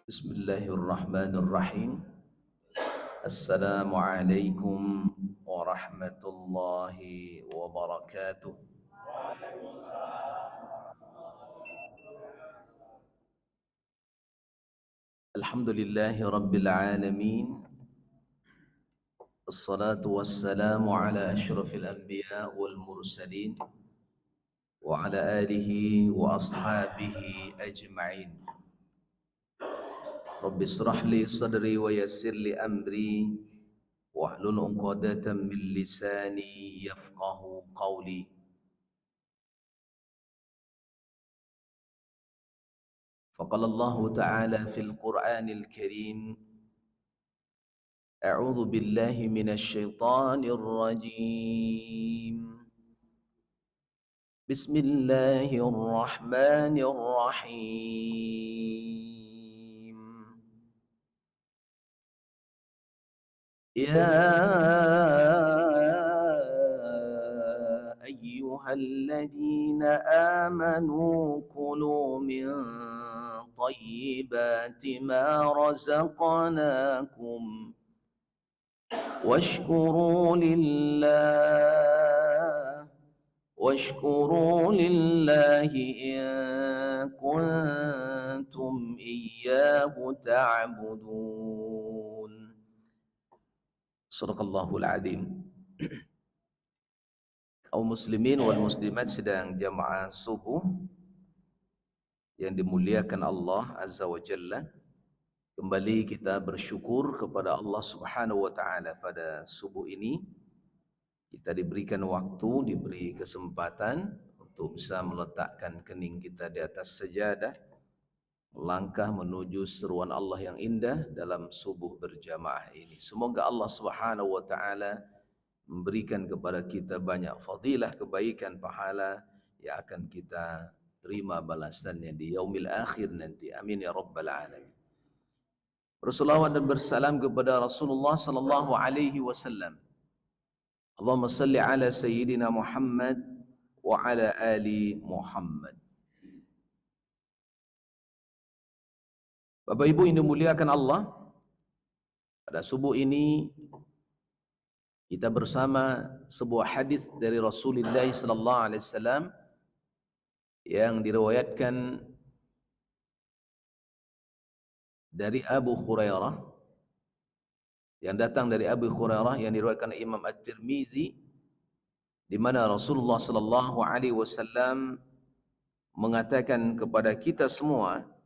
Bismillahirrahmanirrahim. Assalamualaikum warahmatullahi wabarakatuh. Alhamdulillahi rabbil alamin. Assalatu wassalamu ala ashrafil anbiya wal mursalin wa ala alihi wa ashabihi ajma'in. Rabbi israh li sadri wa yassir li amri wahlul 'uqdatam min lisani yafqahu qawli. فقال الله تعالى في القرآن الكريم: أعوذ بالله من الشيطان الرجيم. بسم الله الرحمن الرحيم. يا أيها الذين آمنوا كلوا من طيبات ما رزقناكم واشكروا لله إن كنتم إياه تعبدون. Sadaqallahul Azim. Kaum muslimin wal muslimat sedang jamaah subuh yang dimuliakan Allah Azza wa Jalla. Kembali kita bersyukur kepada Allah Subhanahu wa taala pada subuh ini. Kita diberikan waktu, diberi kesempatan untuk bisa meletakkan kening kita di atas sajadah, melangkah menuju seruan Allah yang indah dalam subuh berjamaah ini. Semoga Allah Subhanahu wa taala memberikan kepada kita banyak fadilah, kebaikan, pahala yang akan kita terima balasannya di yaumil akhir nanti. Amin ya rabbal alamin. Berselawat dan bersalam kepada Rasulullah sallallahu alaihi wasallam. Allahumma salli ala sayyidina Muhammad wa ala ali Muhammad. Bapak Ibu yang dimuliakan Allah, pada subuh ini kita bersama sebuah hadis dari Rasulullah sallallahu alaihi wasallam yang diriwayatkan dari Abu Hurairah, yang datang dari Abu Hurairah yang diriwayatkan Imam At-Tirmizi, di mana Rasulullah sallallahu alaihi wasallam mengatakan kepada kita semua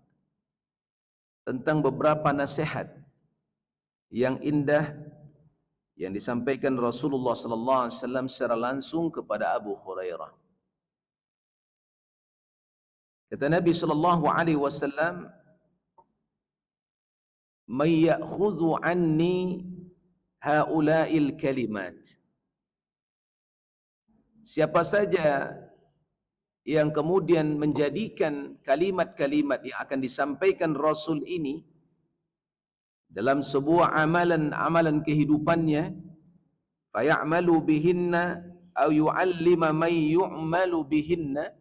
tentang beberapa nasihat yang indah yang disampaikan Rasulullah sallallahu alaihi wasallam secara langsung kepada Abu Hurairah. Kata Nabi sallallahu alaihi wasallam, "May ya'khudhu 'anni haula'il kalimat." Siapa saja yang kemudian menjadikan kalimat-kalimat yang akan disampaikan Rasul ini dalam sebuah amalan kehidupannya, fayamalu bihinna aw yu'allima may yu'malu bihinna,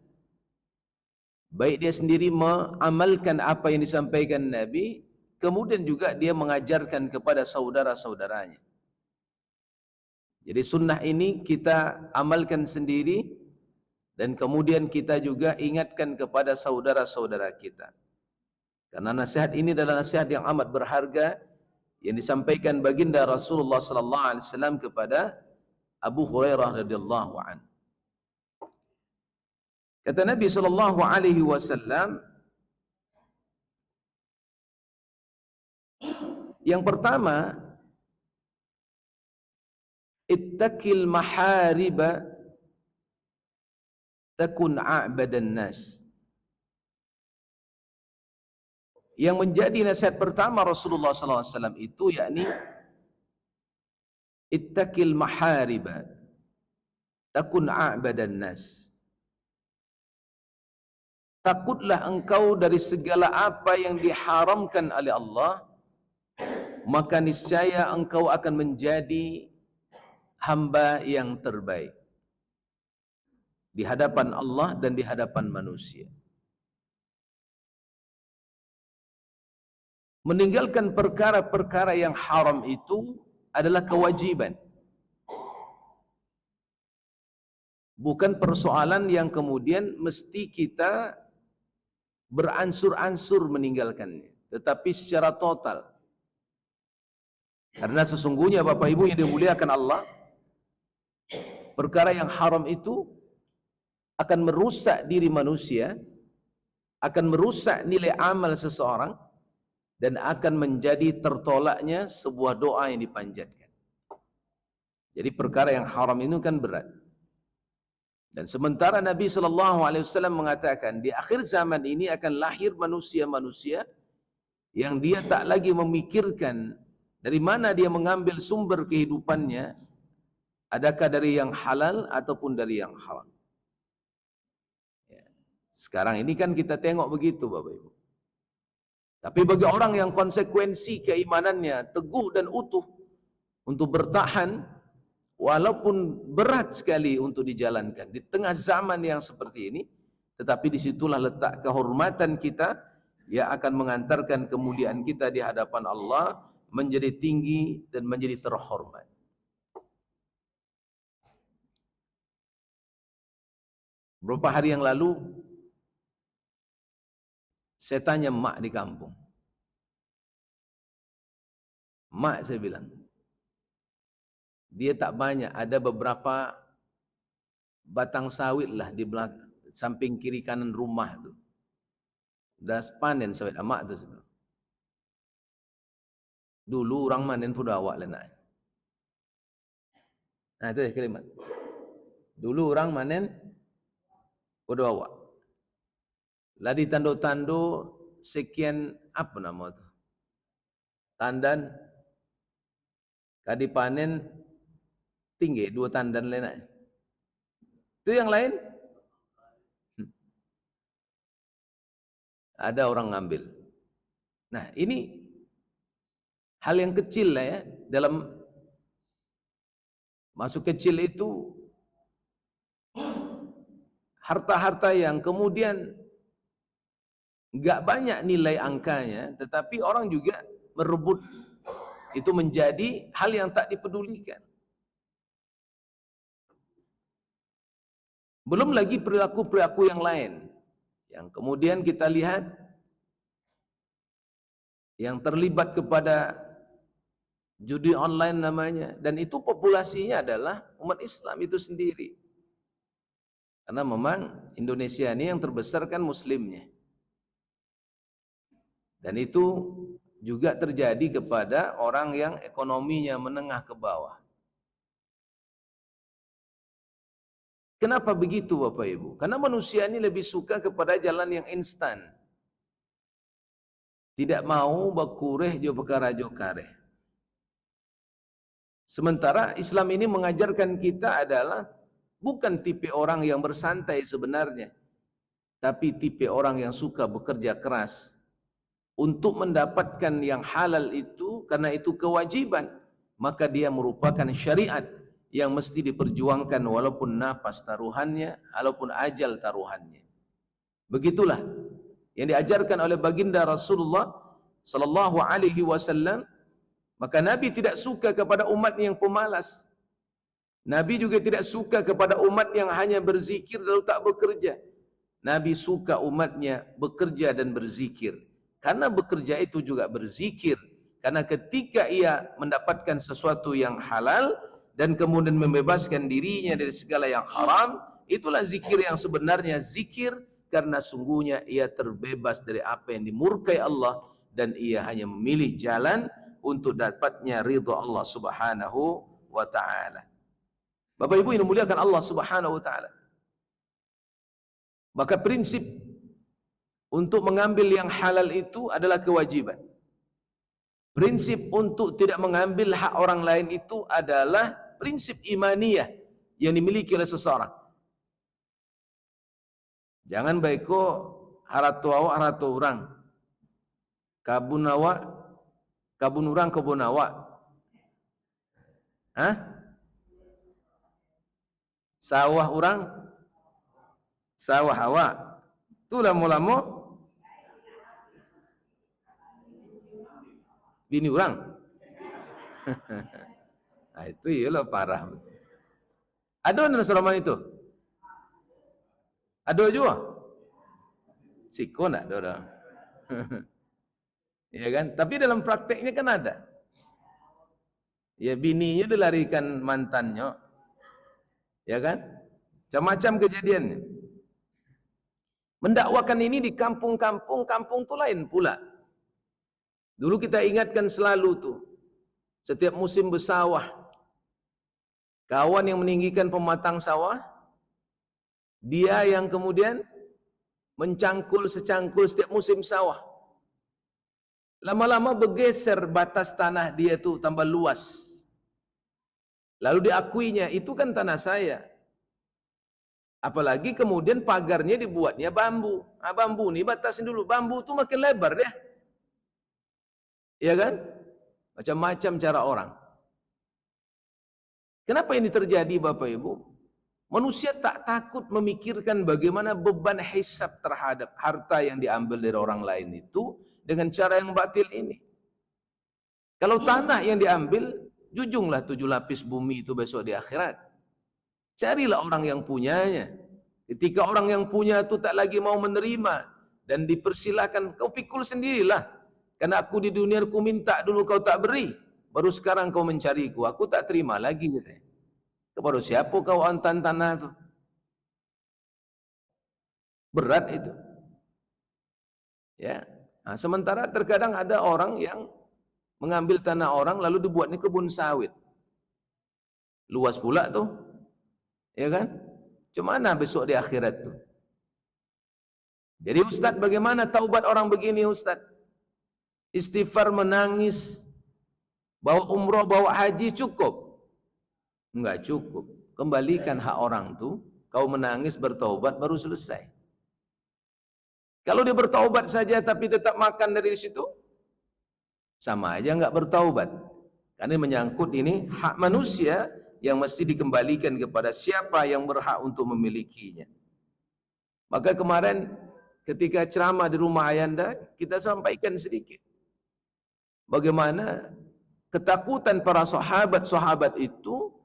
baik dia sendiri mengamalkan apa yang disampaikan Nabi, kemudian juga dia mengajarkan kepada saudara-saudaranya. Jadi sunnah ini kita amalkan sendiri dan kemudian kita juga ingatkan kepada saudara-saudara kita. Karena nasihat ini adalah nasihat yang amat berharga yang disampaikan baginda Rasulullah sallallahu alaihi wasallam kepada Abu Hurairah radhiyallahu anhu. Kata Nabi sallallahu alaihi wasallam, yang pertama, ittaqil mahariba takun a'badan nas. Yang menjadi nasihat pertama Rasulullah sallallahu alaihi wasallam itu yakni ittaqil mahariba takun a'badan nas. Takutlah engkau dari segala apa yang diharamkan oleh Allah, maka niscaya engkau akan menjadi hamba yang terbaik di hadapan Allah dan di hadapan manusia. meninggalkan perkara-perkara yang haram itu adalah kewajiban. Bukan persoalan yang kemudian mesti kita beransur-ansur meninggalkannya, tetapi secara total. Karena sesungguhnya Bapak Ibu yang dimuliakan Allah, perkara yang haram itu akan merusak diri manusia, akan merusak nilai amal seseorang, dan akan menjadi tertolaknya sebuah doa yang dipanjatkan. Jadi perkara yang haram itu kan berat. Dan sementara Nabi SAW mengatakan, di akhir zaman ini akan lahir manusia-manusia yang dia tak lagi memikirkan dari mana dia mengambil sumber kehidupannya, adakah dari yang halal ataupun dari yang haram. Sekarang ini kan kita tengok begitu Bapak Ibu. Tapi bagi orang yang konsekuensi keimanannya teguh dan utuh untuk bertahan, walaupun berat sekali untuk dijalankan di tengah zaman yang seperti ini, tetapi disitulah letak kehormatan kita yang akan mengantarkan kemuliaan kita di hadapan Allah menjadi tinggi dan menjadi terhormat. Beberapa hari yang lalu saya tanya mak di kampung. Mak, saya bilang, dia tak banyak, ada beberapa batang sawit lah di belakang, samping kiri kanan rumah tu. Dah panen sawit mak tu sebenarnya. Dulu orang manen pun awak lah nak. Nah itu ya kalimat. Dulu orang manen pun awak. Lah di tanduk-tanduk sekian apa nama tu? Tandan kadi panen tinggi 2 tandan lain. Itu yang lain ada orang ngambil. Nah, ini hal yang kecil lah ya, dalam masuk kecil itu harta-harta yang kemudian enggak banyak nilai angkanya, tetapi orang juga merebut itu menjadi hal yang tak dipedulikan. Belum lagi perilaku-perilaku yang lain yang kemudian kita lihat yang terlibat kepada judi online namanya, dan itu populasinya adalah umat Islam itu sendiri. Karena memang Indonesia ini yang terbesar kan muslimnya. Dan itu juga terjadi kepada orang yang ekonominya menengah ke bawah. Kenapa begitu Bapak Ibu? Karena manusia ini lebih suka kepada jalan yang instan. Tidak mau bakureh jo perkara jo kareh. Sementara Islam ini mengajarkan kita adalah bukan tipe orang yang bersantai sebenarnya, tapi tipe orang yang suka bekerja keras untuk mendapatkan yang halal itu, karena itu kewajiban, maka dia merupakan syariat yang mesti diperjuangkan walaupun nafas taruhannya, walaupun ajal taruhannya. Begitulah yang diajarkan oleh baginda Rasulullah sallallahu alaihi wasallam. Maka Nabi tidak suka kepada umat yang pemalas. Nabi juga tidak suka kepada umat yang hanya berzikir lalu tak bekerja. Nabi suka umatnya bekerja dan berzikir. Karena bekerja itu juga berzikir. Karena ketika ia mendapatkan sesuatu yang halal dan kemudian membebaskan dirinya dari segala yang haram, itulah zikir yang sebenarnya zikir, karena sungguhnya ia terbebas dari apa yang dimurkai Allah dan ia hanya memilih jalan untuk dapatnya ridha Allah Subhanahu wa taala. Bapak Ibu yang dimuliakan Allah Subhanahu wa taala. Maka prinsip untuk mengambil yang halal itu adalah kewajiban. Prinsip untuk tidak mengambil hak orang lain itu adalah prinsip imaniyah yang dimiliki oleh seseorang. Jangan baiko haratu awak haratu orang. Kabun awak kabun orang kabun awak. Hah? Sawah orang sawah awak. Itulah mulamu bini orang. Nah, itu ialah parah. Ada dalam Suraman itu? Ada juga? Siko nak ada orang. Ya kan? Tapi dalam prakteknya kan ada. Ya bininya dilarikan mantannya. Ya kan? Macam-macam kejadiannya. Mendakwakan ini di kampung-kampung, kampung tu lain pula. Dulu kita ingatkan selalu tu. Setiap musim bersawah, kawan yang meninggikan pematang sawah, dia yang kemudian mencangkul secangkul setiap musim sawah. Lama-lama bergeser batas tanah dia tu tambah luas. Lalu diakuinya, itu kan tanah saya. Apalagi kemudian pagarnya dibuatnya bambu. Bambu ni batasin dulu. Bambu tu makin lebar dia. Ya kan? Macam-macam cara orang. Kenapa ini terjadi Bapak Ibu? Manusia tak takut memikirkan bagaimana beban hisab terhadap harta yang diambil dari orang lain itu dengan cara yang batil ini. Kalau tanah yang diambil, jujunglah 7 lapis bumi itu besok di akhirat. Carilah orang yang punyanya. Ketika orang yang punya itu tak lagi mau menerima dan dipersilakan, kau pikul sendirilah. Karena aku di dunia aku minta dulu kau tak beri, baru sekarang kau mencariku, aku tak terima lagi. Kepada siapa kau antan tanah itu? Berat itu. Ya. Nah, sementara terkadang ada orang yang mengambil tanah orang lalu dibuatnya kebun sawit. Luas pula tuh. Ya kan? Cuma mana besok di akhirat tuh? Jadi Ustaz, bagaimana taubat orang begini Ustaz? Istighfar, menangis, bawa umroh, bawa haji cukup? Enggak cukup. Kembalikan hak orang tuh. Kau menangis bertaubat baru selesai. Kalau dia bertaubat saja tapi tetap makan dari situ, sama aja enggak bertaubat. Karena menyangkut ini hak manusia yang mesti dikembalikan kepada siapa yang berhak untuk memilikinya. Maka kemarin ketika ceramah di rumah Ayanda, kita sampaikan sedikit bagaimana ketakutan para sahabat-sahabat itu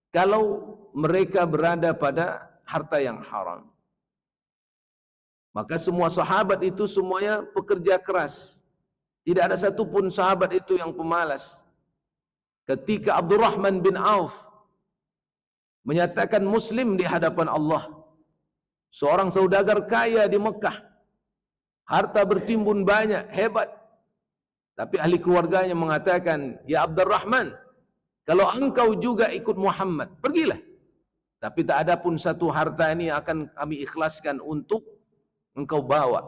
kalau mereka berada pada harta yang haram. Maka semua sahabat itu semuanya pekerja keras. Tidak ada satupun sahabat itu yang pemalas. Ketika Abdurrahman bin Auf menyatakan Muslim di hadapan Allah, seorang saudagar kaya di Mekah, harta bertimbun banyak, hebat, tapi ahli keluarganya mengatakan, ya Abdurrahman, kalau engkau juga ikut Muhammad, pergilah. Tapi tak ada pun satu harta ini yang akan kami ikhlaskan untuk engkau bawa.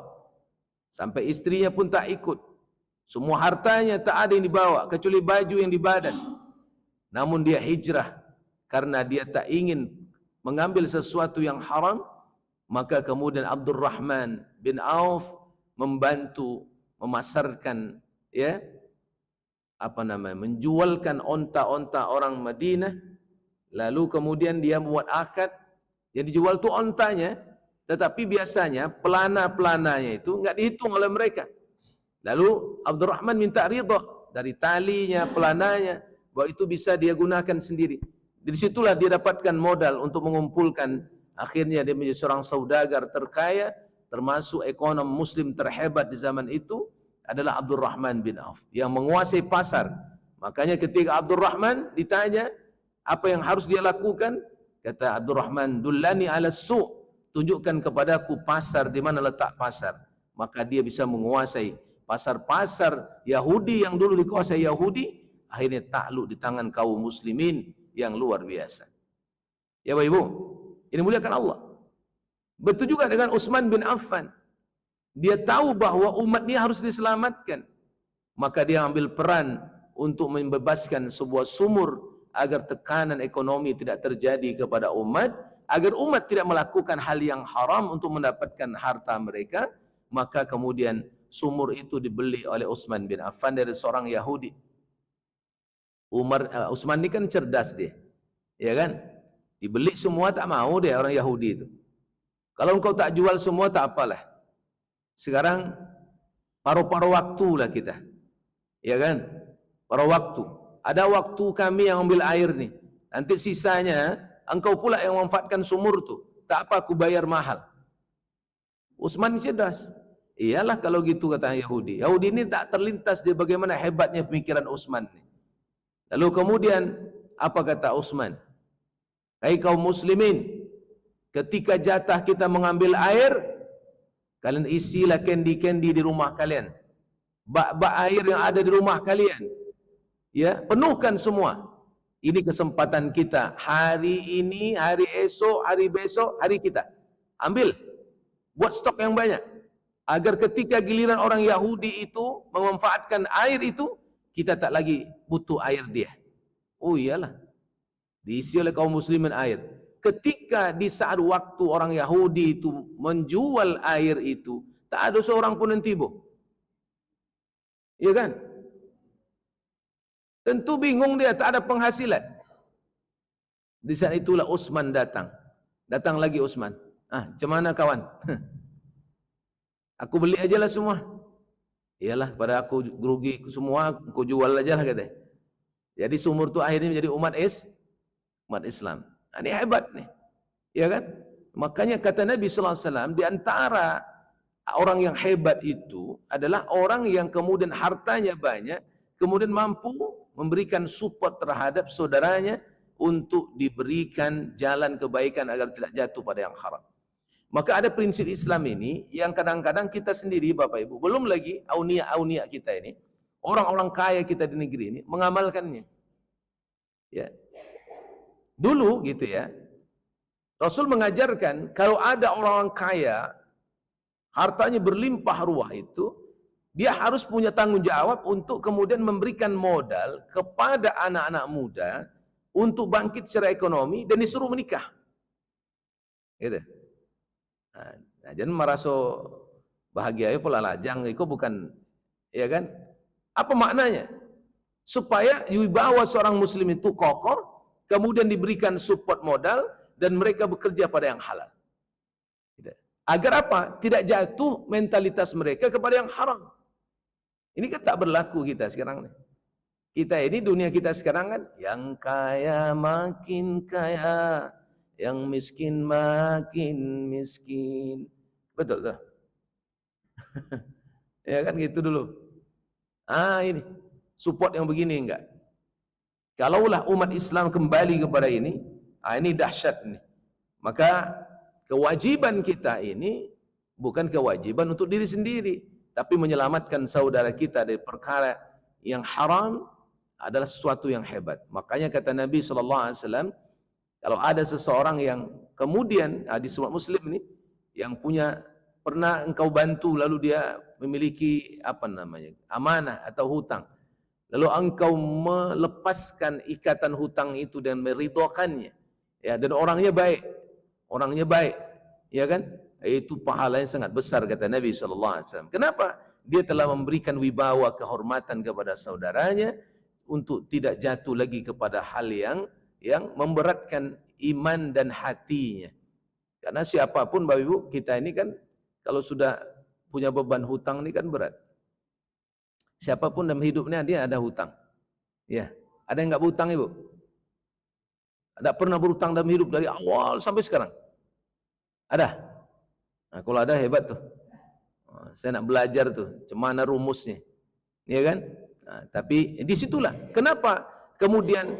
Sampai istrinya pun tak ikut. Semua hartanya tak ada yang dibawa, kecuali baju yang di badan. Namun dia hijrah, karena dia tak ingin mengambil sesuatu yang haram. Maka kemudian Abdurrahman bin Auf membantu memasarkan, ya, menjualkan onta-onta orang Madinah. Lalu kemudian dia membuat akad, yang dijual tu ontanya, tetapi biasanya pelana-pelananya itu enggak dihitung oleh mereka. Lalu Abdurrahman minta ridha dari talinya, pelananya, bahwa itu bisa dia gunakan sendiri. Dari situlah dia dapatkan modal untuk mengumpulkan. Akhirnya dia menjadi seorang saudagar terkaya, termasuk ekonom muslim terhebat di zaman itu adalah Abdurrahman bin Auf yang menguasai pasar. Makanya ketika Abdurrahman ditanya apa yang harus dia lakukan, kata Abdurrahman, dullani ala su', tunjukkan kepadaku pasar, di mana letak pasar. Maka dia bisa menguasai pasar-pasar Yahudi yang dulu dikuasai Yahudi, akhirnya takluk di tangan kaum muslimin yang luar biasa. Ya Bapak Ibu, ini muliakan Allah. Betul juga dengan Utsman bin Affan. Dia tahu bahwa umat ini harus diselamatkan. Maka dia ambil peran untuk membebaskan sebuah sumur agar tekanan ekonomi tidak terjadi kepada umat, agar umat tidak melakukan hal yang haram untuk mendapatkan harta mereka. Maka kemudian sumur itu dibeli oleh Utsman bin Affan dari seorang Yahudi. Utsman ini kan cerdas dia, ya kan? Dibeli semua tak mau dia orang Yahudi itu. Kalau engkau tak jual semua tak apalah. Sekarang paruh-paruh waktu lah kita, ya kan? Para waktu. Ada waktu kami yang ambil air nih. Nanti sisanya engkau pula yang memanfaatkan sumur tuh. Tak apa, aku bayar mahal. Utsman cerdas. Iyalah kalau gitu kata Yahudi. Yahudi ini tak terlintas dia bagaimana hebatnya pemikiran Utsman. Lalu kemudian apa kata Utsman? Hai kaum muslimin, ketika jatah kita mengambil air, kalian isilah kendi-kendi di rumah kalian. Bak-bak air yang ada di rumah kalian. Ya, penuhkan semua. Ini kesempatan kita. Hari ini, hari esok, hari besok, hari kita. Ambil. Buat stok yang banyak. Agar ketika giliran orang Yahudi itu memanfaatkan air itu, kita tak lagi butuh air dia. Oh iyalah. Diisi oleh kaum muslimin air. Ketika di saat waktu orang Yahudi itu menjual air itu, tak ada seorang pun yang tiba. Iya kan? Tentu bingung dia, tak ada penghasilan. Di saat itulah Utsman datang. Datang lagi Utsman. Macam mana kawan? Aku beli aja lah semua. Iyalah, pada aku rugi semua, aku jual aja lah katanya. Jadi sumur itu akhirnya menjadi umat Islam. Ini hebat nih. Ya kan? Makanya kata Nabi sallallahu alaihi wasallam, di antara orang yang hebat itu adalah orang yang kemudian hartanya banyak, kemudian mampu memberikan support terhadap saudaranya untuk diberikan jalan kebaikan agar tidak jatuh pada yang haram. Maka ada prinsip Islam ini yang kadang-kadang kita sendiri Bapak Ibu, belum lagi aulia-aulia kita ini, orang-orang kaya kita di negeri ini mengamalkannya. Ya. Dulu gitu ya, Rasul mengajarkan kalau ada orang kaya, hartanya berlimpah ruah itu, dia harus punya tanggung jawab untuk kemudian memberikan modal kepada anak-anak muda untuk bangkit secara ekonomi dan disuruh menikah. Gitu. Nah, jadi merasa bahagia ya pula lajang itu bukan, ya kan? Apa maknanya? Supaya wibawa seorang muslim itu kokoh, kemudian diberikan support modal dan mereka bekerja pada yang halal. Gitu. Agar apa? Tidak jatuh mentalitas mereka kepada yang haram. Ini kan tak berlaku kita sekarang nih. Kita ini dunia kita sekarang kan yang kaya makin kaya, yang miskin makin miskin. Betul tuh. Ya kan gitu dulu. Ini support yang begini enggak. Kalaulah umat Islam kembali kepada ini dahsyat nih. Maka kewajiban kita ini bukan kewajiban untuk diri sendiri, tapi menyelamatkan saudara kita dari perkara yang haram adalah sesuatu yang hebat. Makanya kata Nabi SAW, kalau ada seseorang yang kemudian di umat muslim ini yang pernah engkau bantu lalu dia memiliki amanah atau hutang, lalu engkau melepaskan ikatan hutang itu dan meridhokannya, ya, dan orangnya baik, ya kan? Itu pahalanya sangat besar kata Nabi SAW. Kenapa? Dia telah memberikan wibawa kehormatan kepada saudaranya untuk tidak jatuh lagi kepada hal yang memberatkan iman dan hatinya. Karena siapapun Bapak Ibu, kita ini kan kalau sudah punya beban hutang ini kan berat. Siapapun dalam hidupnya dia ada hutang. Ya, ada yang enggak berhutang Ibu? Ada pernah berhutang dalam hidup dari awal sampai sekarang? Ada? Nah, kalau ada hebat tuh. Saya nak belajar tuh, macam mana rumusnya. Ya kan? Nah, tapi disitulah. Kenapa kemudian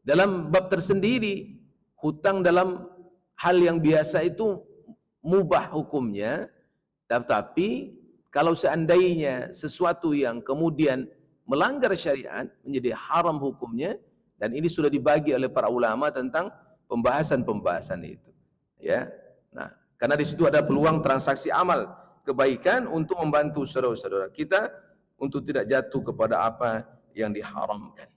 dalam bab tersendiri, hutang dalam hal yang biasa itu mubah hukumnya, tetapi kalau seandainya sesuatu yang kemudian melanggar syariat menjadi haram hukumnya, dan ini sudah dibagi oleh para ulama tentang pembahasan-pembahasan itu. Ya, nah, karena di situ ada peluang transaksi amal kebaikan untuk membantu saudara-saudara kita untuk tidak jatuh kepada apa yang diharamkan.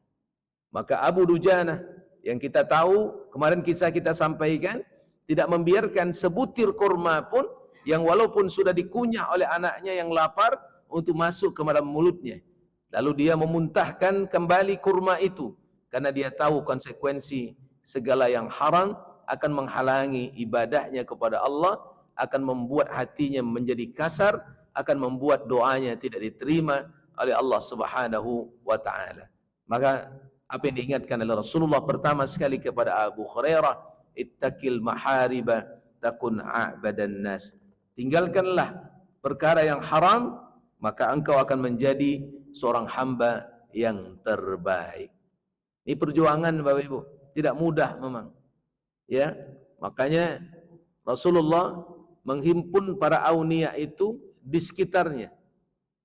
Maka Abu Dujanah yang kita tahu kemarin kisah kita sampaikan tidak membiarkan sebutir kurma pun yang walaupun sudah dikunyah oleh anaknya yang lapar untuk masuk ke dalam mulutnya. Lalu dia memuntahkan kembali kurma itu karena dia tahu konsekuensi segala yang haram akan menghalangi ibadahnya kepada Allah, akan membuat hatinya menjadi kasar, akan membuat doanya tidak diterima oleh Allah Subhanahu wa taala. Maka apa yang diingatkan oleh Rasulullah pertama sekali kepada Abu Hurairah, ittaqil mahariba takun a'badan nas. Tinggalkanlah perkara yang haram, maka engkau akan menjadi seorang hamba yang terbaik. Ini perjuangan Bapak Ibu, tidak mudah memang. Ya, makanya Rasulullah menghimpun para aulia itu di sekitarnya.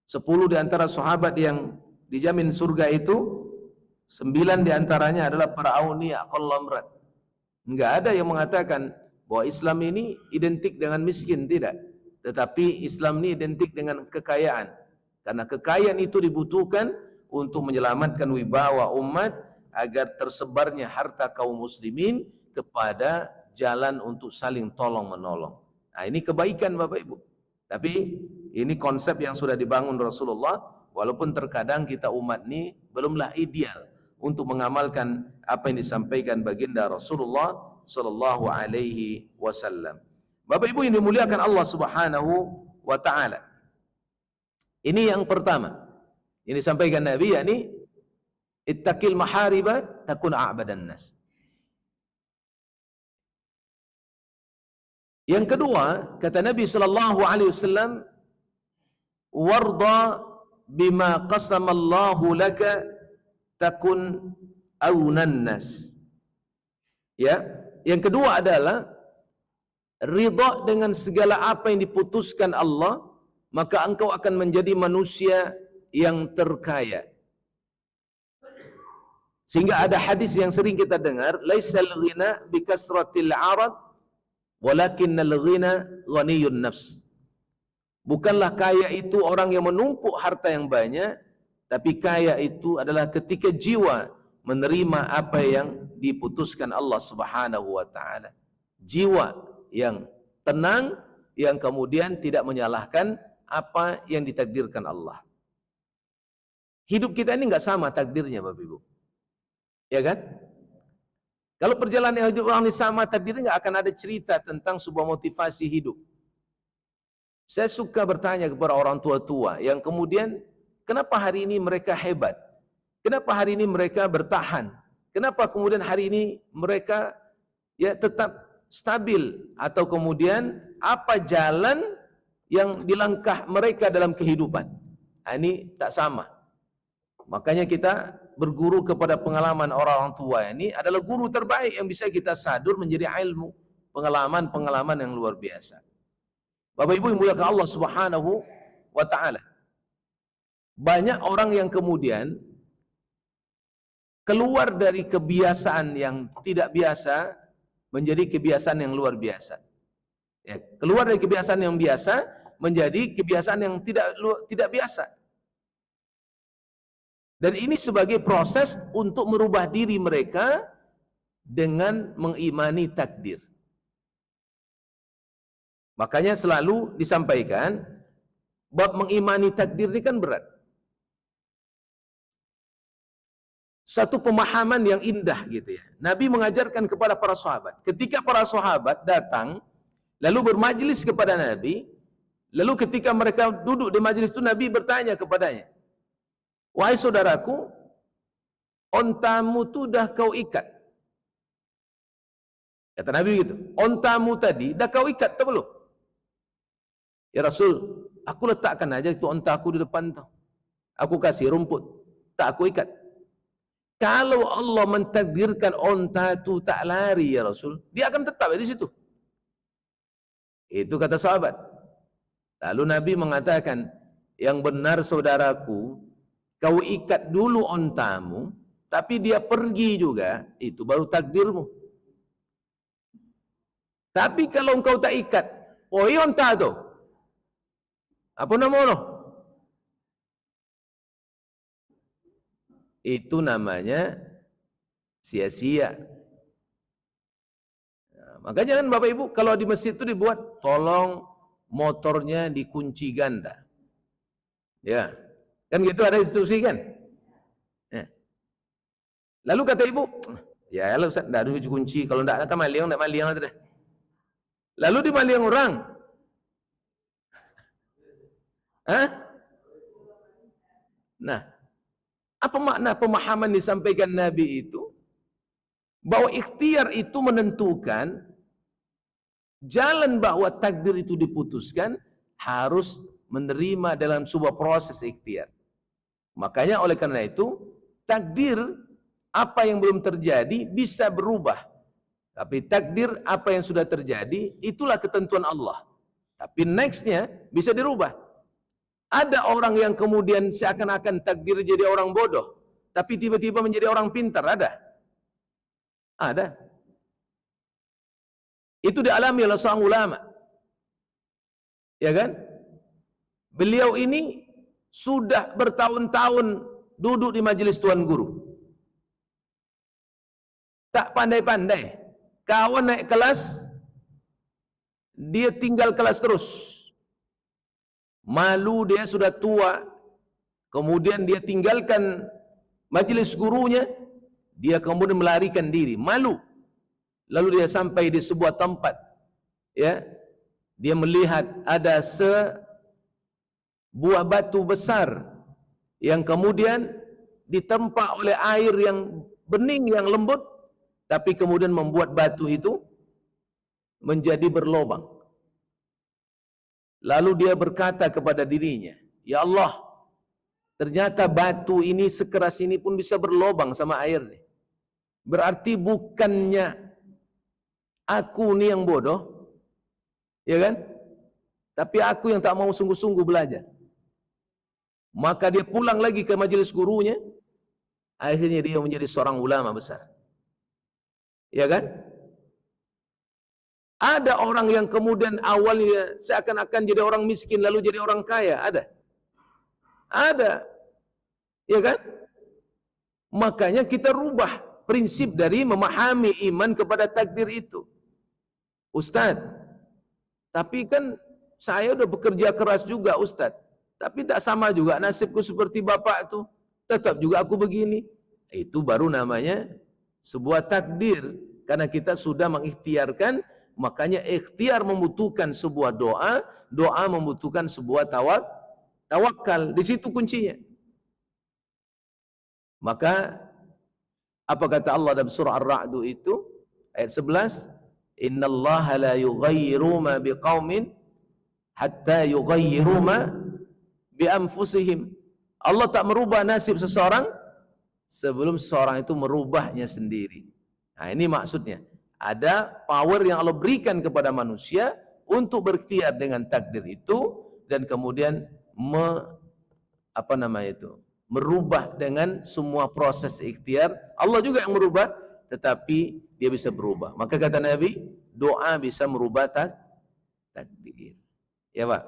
10 di antara sahabat yang dijamin surga itu, 9 di antaranya adalah para aulia qallamrat. Enggak ada yang mengatakan bahwa Islam ini identik dengan miskin, tidak. Tetapi Islam ini identik dengan kekayaan. Karena kekayaan itu dibutuhkan untuk menyelamatkan wibawa umat agar tersebarnya harta kaum muslimin kepada jalan untuk saling tolong menolong. Nah, ini kebaikan Bapak Ibu. Tapi ini konsep yang sudah dibangun Rasulullah, walaupun terkadang kita umat ini belumlah ideal untuk mengamalkan apa yang disampaikan baginda Rasulullah sallallahu alaihi wasallam. Bapak Ibu yang dimuliakan Allah Subhanahu wa taala. Ini yang pertama. Ini disampaikan Nabi, yakni ittaqil mahariba takun a'badan nas. Yang kedua, kata Nabi sallallahu alaihi wasallam, warda bima qasamallahu laka takun aunan nas. Ya, yang kedua adalah ridha dengan segala apa yang diputuskan Allah, maka engkau akan menjadi manusia yang terkaya. Sehingga ada hadis yang sering kita dengar, laisal ghina bikasratil arad walakinnal ghina ghaniyun nafs. Bukanlah kaya itu orang yang menumpuk harta yang banyak, tapi kaya itu adalah ketika jiwa menerima apa yang diputuskan Allah Subhanahu wa taala. Jiwa yang tenang, yang kemudian tidak menyalahkan apa yang ditakdirkan Allah. Hidup kita ini enggak sama takdirnya Bapak Ibu. Ya kan? Kalau perjalanan hidup orang ini sama takdirnya, enggak akan ada cerita tentang sebuah motivasi hidup. Saya suka bertanya kepada orang tua-tua yang kemudian, kenapa hari ini mereka hebat? Kenapa hari ini mereka bertahan? Kenapa kemudian hari ini mereka ya tetap stabil? Atau kemudian apa jalan yang dilangkah mereka dalam kehidupan? Nah, ini tak sama. Makanya kita berguru kepada pengalaman orang tua ini adalah guru terbaik yang bisa kita sadur menjadi ilmu, pengalaman-pengalaman yang luar biasa. Bapak Ibu yang muliakan Allah Subhanahu wa taala. Banyak orang yang kemudian keluar dari kebiasaan yang tidak biasa menjadi kebiasaan yang luar biasa. Ya, keluar dari kebiasaan yang biasa menjadi kebiasaan yang tidak biasa. Dan ini sebagai proses untuk merubah diri mereka dengan mengimani takdir. Makanya selalu disampaikan, bab mengimani takdir ini kan berat. Satu pemahaman yang indah gitu ya. Nabi mengajarkan kepada para sahabat. Ketika para sahabat datang, lalu bermajlis kepada Nabi, lalu ketika mereka duduk di majlis itu, Nabi bertanya kepadanya, wahai saudaraku, ontamu tu dah kau ikat. Kata Nabi gitu, ontamu tadi dah kau ikat atau belum? Ya Rasul, aku letakkan aja itu onta aku di depan tu. Aku kasih rumput, tak aku ikat. Kalau Allah mentakdirkan onta itu tak lari ya Rasul, dia akan tetap di situ. Itu kata sahabat. Lalu Nabi mengatakan, yang benar saudaraku, kau ikat dulu ontamu, tapi dia pergi juga, itu baru takdirmu. Tapi kalau engkau tak ikat, oh iya onta tu, apa namanya? Itu namanya sia-sia. Nah, makanya kan Bapak Ibu, kalau di masjid itu dibuat, tolong motornya dikunci ganda. Ya, kan gitu ada instruksi kan? Ya. Lalu kata ibu, ya kalau Ustaz, tidak ada kunci, kalau tidak ada kan maliang, tidak maliang itu dah. Lalu di maliang orang, hah? Nah, Apa makna pemahaman disampaikan Nabi itu? Bahwa ikhtiar itu menentukan jalan bahwa takdir itu diputuskan harus menerima dalam sebuah proses ikhtiar. Makanya oleh karena itu, takdir apa yang belum terjadi bisa berubah. Tapi takdir apa yang sudah terjadi, itulah ketentuan Allah. Tapi nextnya bisa dirubah. Ada orang yang kemudian seakan-akan takdir jadi orang bodoh, tapi tiba-tiba menjadi orang pintar, ada? Ada. Itu dialami oleh seorang ulama. Ya kan? Beliau ini sudah bertahun-tahun duduk di majelis tuan guru. Tak pandai-pandai. Kawan naik kelas, dia tinggal kelas terus. Malu, dia sudah tua. Kemudian dia tinggalkan majelis gurunya, dia kemudian melarikan diri, malu. Lalu dia sampai di sebuah tempat, ya, dia melihat ada sebuah batu besar yang kemudian ditempa oleh air yang bening, yang lembut, tapi kemudian membuat batu itu menjadi berlobang. Lalu dia berkata kepada dirinya, ya Allah, ternyata batu ini sekeras ini pun bisa berlobang sama air. Berarti bukannya aku ini yang bodoh, ya kan? Tapi aku yang tak mau sungguh-sungguh belajar. Maka dia pulang lagi ke majelis gurunya. Akhirnya dia menjadi seorang ulama besar. Ya kan? Ada orang yang kemudian awalnya seakan-akan jadi orang miskin lalu jadi orang kaya, ada. Ada. Ya kan? Makanya kita rubah prinsip dari memahami iman kepada takdir itu. Ustadz, tapi kan saya udah bekerja keras juga Ustadz, tapi tak sama juga nasibku seperti bapak tuh, tetap juga aku begini. Itu baru namanya sebuah takdir, karena kita sudah mengikhtiarkan. Makanya ikhtiar membutuhkan sebuah doa, doa membutuhkan sebuah tawakal. Di situ kuncinya. Maka apa kata Allah dalam surah Ar-Ra'd itu ayat 11, innallaha la yughayyiru ma biqaumin hatta yughayyiru ma bi anfusihim. Allah tak merubah nasib seseorang sebelum seseorang itu merubahnya sendiri. Nah, ini maksudnya. Ada power yang Allah berikan kepada manusia untuk berikhtiar dengan takdir itu dan kemudian merubah dengan semua proses ikhtiar. Allah juga yang merubah, tetapi dia bisa berubah. Maka kata Nabi, doa bisa merubah takdir. Ya Pak.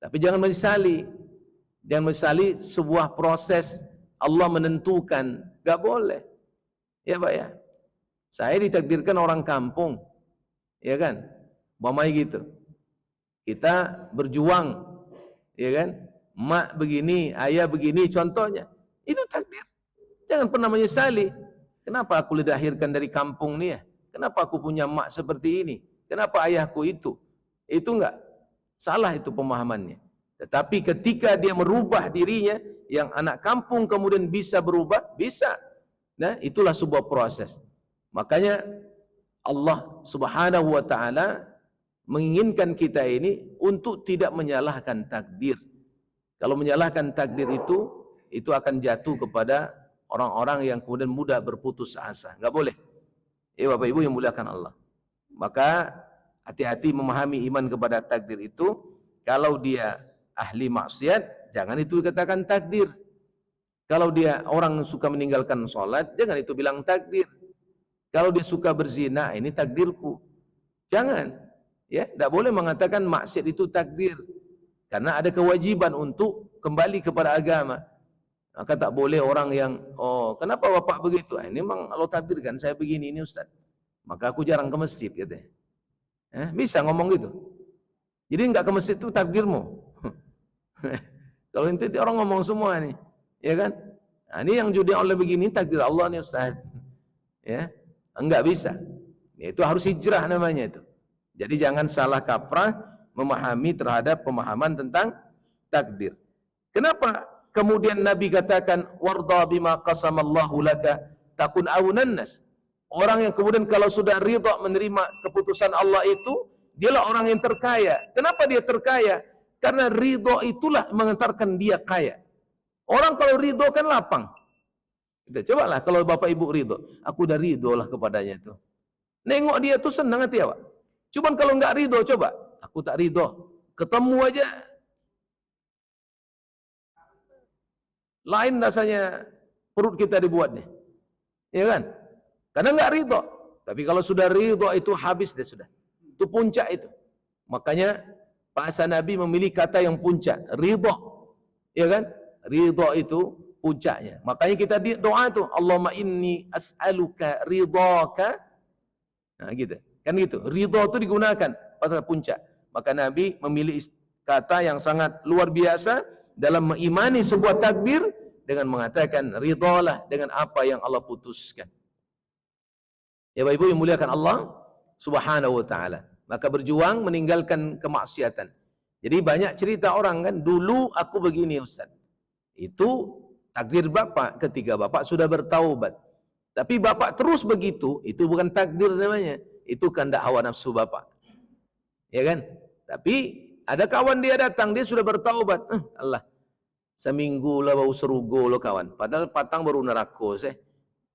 Tapi jangan menyesali. Jangan menyesali sebuah proses Allah menentukan. Gak boleh. Ya Pak ya. Saya ditakdirkan orang kampung. Ya kan? Mamai gitu. Kita berjuang. Ya kan? Mak begini, ayah begini, contohnya. Itu takdir. Jangan pernah menyesali. Kenapa aku dilahirkan dari kampung nih ya? Kenapa aku punya mak seperti ini? Kenapa ayahku itu? Itu enggak. Salah itu pemahamannya. Tetapi ketika dia merubah dirinya, yang anak kampung kemudian bisa berubah, bisa. Nah, itulah sebuah proses. Makanya Allah Subhanahu wa taala menginginkan kita ini untuk tidak menyalahkan takdir. Kalau menyalahkan takdir itu akan jatuh kepada orang-orang yang kemudian mudah berputus asa. Enggak boleh. Bapak Ibu yang muliakan Allah. Maka hati-hati memahami iman kepada takdir itu. Kalau dia ahli maksiat, jangan itu dikatakan takdir. Kalau dia orang suka meninggalkan sholat, jangan itu bilang takdir. Kalau dia suka berzina, ini takdirku. Jangan. Ya, tidak boleh mengatakan maksiat itu takdir. Karena ada kewajiban untuk kembali kepada agama. Maka tak boleh orang yang, oh kenapa bapak begitu? Ini memang Allah takdirkan saya begini ini Ustaz. Maka aku jarang ke masjid katanya. Bisa ngomong gitu. Jadi enggak ke masjid itu takdirmu. Kalau itu orang ngomong semua nih, ya kan? Nah, ini yang judi oleh begini takdir Allah nih Ustaz. Ya. Enggak bisa. Itu harus hijrah namanya itu. Jadi jangan salah kaprah memahami terhadap pemahaman tentang takdir. Kenapa kemudian Nabi katakan warda bima qasamallahu laka takun awunan nas. Orang yang kemudian kalau sudah ridha menerima keputusan Allah itu, dialah orang yang terkaya. Kenapa dia terkaya? Karena ridha itulah mengantarkan dia kaya. Orang kalau ridha kan lapang. Kita cobalah kalau bapak ibu ridha, aku udah ridho lah kepadanya itu. Nengok dia tuh senang hati awak. Cuman kalau nggak ridho, coba, aku tak ridho. Ketemu aja, lain rasanya perut kita dibuatnya, ya kan? Karena nggak ridho. Tapi kalau sudah ridho itu habis dia sudah. Itu puncak itu. Makanya bahasa Nabi memilih kata yang puncak, ridho, ya kan? Ridho itu puncaknya. Makanya kita doa itu, Allahumma inni as'aluka ridhaka. Nah, gitu. Kan gitu. Ridho itu digunakan pada puncak. Maka Nabi memilih kata yang sangat luar biasa dalam mengimani sebuah takdir dengan mengatakan ridholah dengan apa yang Allah putuskan. Ya Bapak Ibu yang muliakan Allah Subhanahu wa taala. Maka berjuang meninggalkan kemaksiatan. Jadi banyak cerita orang kan, dulu aku begini Ustaz. Itu takdir Bapak ketika Bapak sudah bertaubat. Tapi Bapak terus begitu, itu bukan takdir namanya. Itu kehendak hawa nafsu Bapak. Ya kan? Tapi ada kawan dia datang, dia sudah bertaubat. Allah, seminggu lah bau serugo lo kawan. Padahal patang baru neraka seh.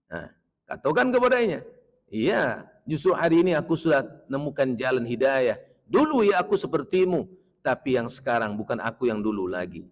Nah, katakan kepadanya, iya, justru hari ini aku sudah nemukan jalan hidayah. Dulu ya aku sepertimu, tapi yang sekarang bukan aku yang dulu lagi.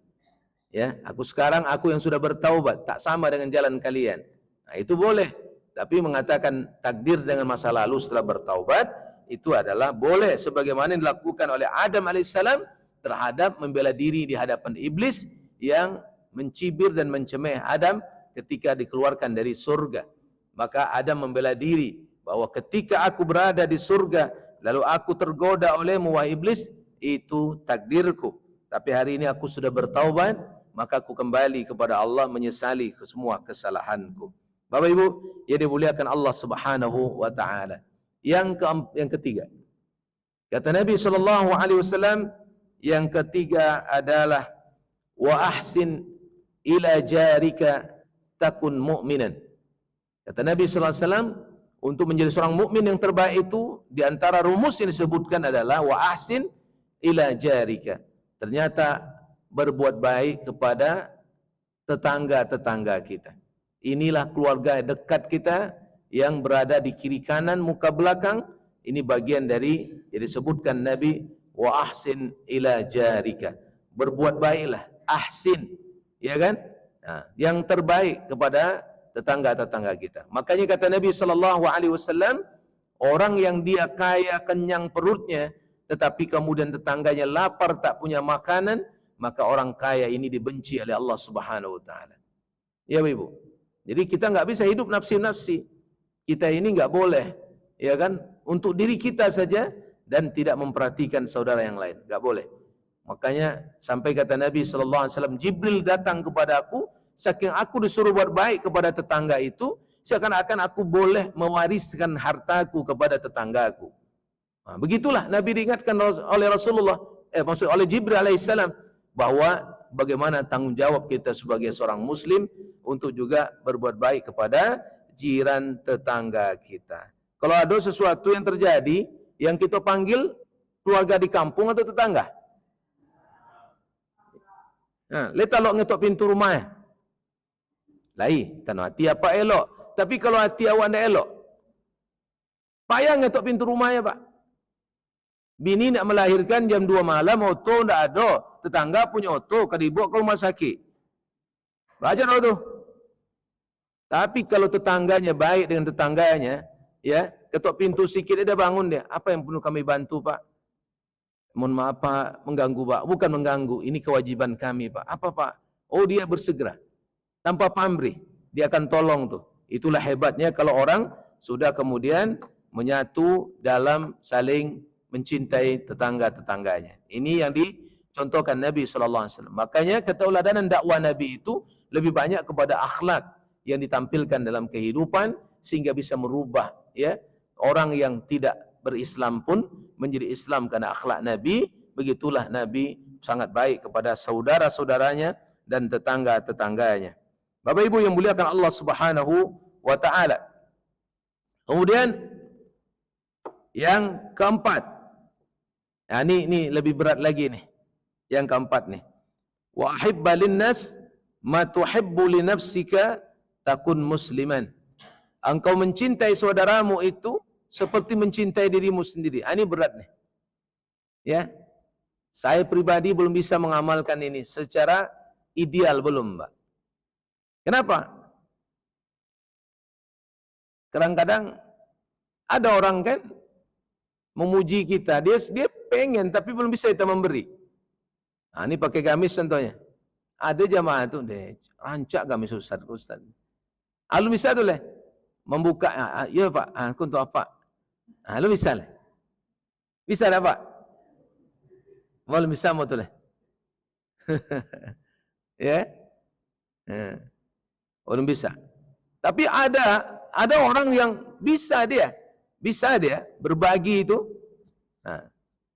Ya, aku yang sudah bertaubat, tak sama dengan jalan kalian. Nah, itu boleh. Tapi mengatakan takdir dengan masa lalu setelah bertaubat, itu adalah boleh sebagaimana yang dilakukan oleh Adam alaihissalam terhadap membela diri di hadapan iblis yang mencibir dan mencemeh Adam ketika dikeluarkan dari surga. Maka Adam membela diri bahwa ketika aku berada di surga lalu aku tergoda olehmu wahai iblis, itu takdirku. Tapi hari ini aku sudah bertaubat, maka aku kembali kepada Allah menyesali semua kesalahanku. Bapak Ibu yang dimuliakan Allah Subhanahu wa taala. Yang ketiga, kata Nabi SAW, yang ketiga adalah wa ahsin ila jarika takun mu'minan. Kata Nabi SAW, untuk menjadi seorang mukmin yang terbaik itu, di antara rumus yang disebutkan adalah wa ahsin ila jarika. Ternyata berbuat baik kepada tetangga-tetangga kita. Inilah keluarga dekat kita yang berada di kiri kanan muka belakang. Ini bagian dari yang disebutkan Nabi wa ahsin ila jarika. Berbuat baiklah, ahsin, ya kan? Nah, yang terbaik kepada tetangga-tetangga kita. Makanya kata Nabi SAW, orang yang dia kaya kenyang perutnya, tetapi kemudian tetangganya lapar tak punya makanan, maka orang kaya ini dibenci oleh Allah Subhanahu wa taala. Ya Ibu. Jadi kita nggak bisa hidup nafsi-nafsi. Kita ini nggak boleh, ya kan, untuk diri kita saja dan tidak memperhatikan saudara yang lain. Nggak boleh. Makanya sampai kata Nabi SAW, Jibril datang kepada aku, saking aku disuruh buat baik kepada tetangga itu, seakan-akan aku boleh mewariskan hartaku kepada tetanggaku. Nah, begitulah Nabi diingatkan oleh Rasulullah, maksud oleh Jibril alaihissalam, bahwa bagaimana tanggung jawab kita sebagai seorang muslim untuk juga berbuat baik kepada jiran tetangga kita. Kalau ada sesuatu yang terjadi, yang kita panggil keluarga di kampung atau tetangga? Nah, leta lo ngetok pintu rumah. Lai, kan hati apa elok. Tapi kalau hati awak ndak elok, payah ngetok pintu rumahnya, Pak. Bini nak melahirkan jam 2 malam, oto ndak ada. Tetangga punya oto, kan dibawa ke rumah sakit. Belajar tu. Tapi kalau tetangganya baik dengan tetangganya, ya, ketok pintu sikit dia bangun dia. Apa yang perlu kami bantu, Pak? Mohon maaf Pak, mengganggu Pak. Bukan mengganggu, ini kewajiban kami Pak. Apa Pak? Oh dia bersegera. Tanpa pamrih, dia akan tolong tuh. Itulah hebatnya kalau orang sudah kemudian menyatu dalam saling mencintai tetangga-tetangganya. Ini yang dicontohkan Nabi SAW. Makanya keteladanan dakwah Nabi itu lebih banyak kepada akhlak yang ditampilkan dalam kehidupan sehingga bisa merubah ya orang yang tidak berislam pun menjadi Islam karena akhlak Nabi. Begitulah Nabi sangat baik kepada saudara-saudaranya dan tetangga-tetangganya. Bapak Ibu yang muliakan Allah Subhanahu wa taala. Kemudian yang keempat. Nah, ini lebih berat lagi nih. Yang keempat nih. Wa ahibba linnas ma tuhibbu li nafsika takun musliman. Engkau mencintai saudaramu itu seperti mencintai dirimu sendiri. Ini berat nih. Ya. Saya pribadi belum bisa mengamalkan ini secara ideal, belum, Mbak. Kenapa? Kadang-kadang ada orang kan memuji kita, dia pengen tapi belum bisa kita memberi. Nah, ini pakai gamis contohnya. Ada jamaah tuh deh, rancak gamis Ustaz. Lu bisa tuh leh membuka, ya Pak, aku untuk apa? Lu bisa leh. Bisa dah Pak? Belum bisa mau tuh leh. Ya? Belum bisa. Tapi ada orang yang bisa dia berbagi itu. Nah,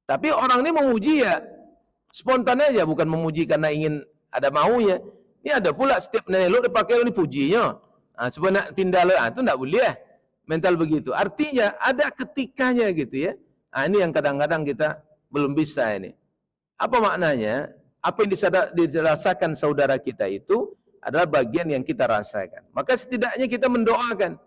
tapi orang ini memuji ya spontan aja, bukan memuji karena ingin ada maunya. Ini ada pula setiap nelok dipakai ini pujinya. Sebenarnya pindah itu enggak boleh. Mental begitu. Artinya ada ketikanya gitu ya. Ini yang kadang-kadang kita belum bisa ini. Apa maknanya? Apa yang dirasakan saudara kita itu adalah bagian yang kita rasakan. Maka setidaknya kita mendoakan.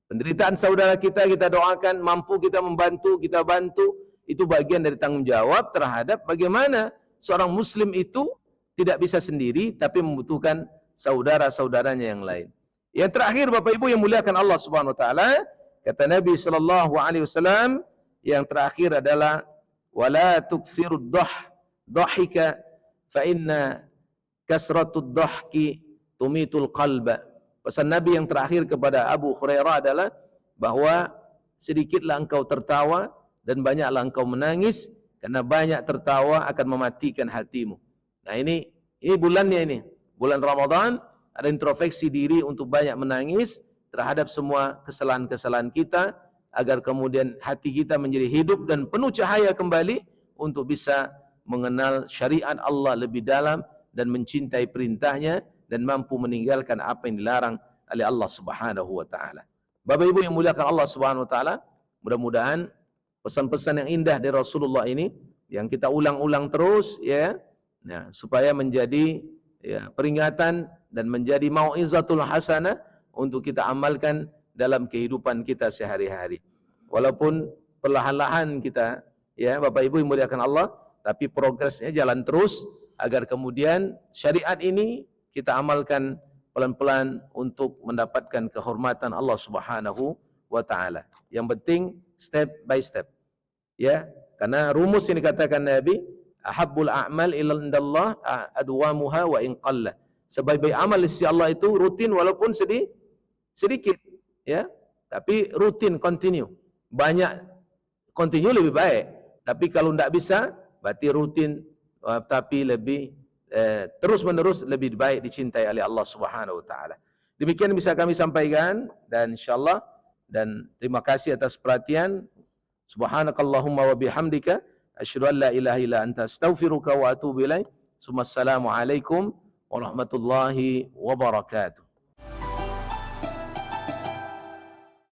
Penderitaan saudara kita doakan, mampu kita membantu, kita bantu. Itu bagian dari tanggung jawab terhadap bagaimana seorang muslim itu tidak bisa sendiri, tapi membutuhkan saudara-saudaranya yang lain. Yang terakhir Bapak Ibu yang muliakan Allah Subhanahu wa taala, kata Nabi sallallahu alaihi wasallam, yang terakhir adalah wala tukthirud dhahika fa inna kasratud dhahki tumitul qalba. Pesan Nabi yang terakhir kepada Abu Hurairah adalah bahwa sedikitlah engkau tertawa dan banyaklah engkau menangis, karena banyak tertawa akan mematikan hatimu. Nah, ini bulannya ini. Bulan Ramadan, ada introspeksi diri untuk banyak menangis terhadap semua kesalahan-kesalahan kita, agar kemudian hati kita menjadi hidup dan penuh cahaya kembali untuk bisa mengenal syariat Allah lebih dalam dan mencintai perintahnya dan mampu meninggalkan apa yang dilarang oleh Allah Subhanahu wa taala. Bapak Ibu yang muliakan Allah Subhanahu wa taala, mudah-mudahan pesan-pesan yang indah dari Rasulullah ini yang kita ulang-ulang terus ya, supaya menjadi peringatan dan menjadi mau'izatul hasanah untuk kita amalkan dalam kehidupan kita sehari-hari. Walaupun perlahan-lahan kita ya Bapak Ibu yang muliakan Allah, tapi progresnya jalan terus agar kemudian syariat ini kita amalkan pelan-pelan untuk mendapatkan kehormatan Allah Subhanahu wa taala. Yang penting step by step. Ya, karena rumus yang dikatakan Nabi, ahabbul a'mal ila indallah adwamuha wa in qalla. Sebaik-baik amal di sisi Allah itu rutin walaupun sedikit, ya. Tapi rutin, continue. Banyak continue lebih baik. Tapi kalau tidak bisa, berarti rutin tapi lebih terus-menerus lebih baik dicintai oleh Allah Subhanahu wa taala. Demikian bisa kami sampaikan dan insyaallah, dan terima kasih atas perhatian. Subhanakallahumma wa bihamdika asyhadu an la ilaha illa anta astaghfiruka wa atubu ilaik. Assalamualaikum warahmatullahi wabarakatuh.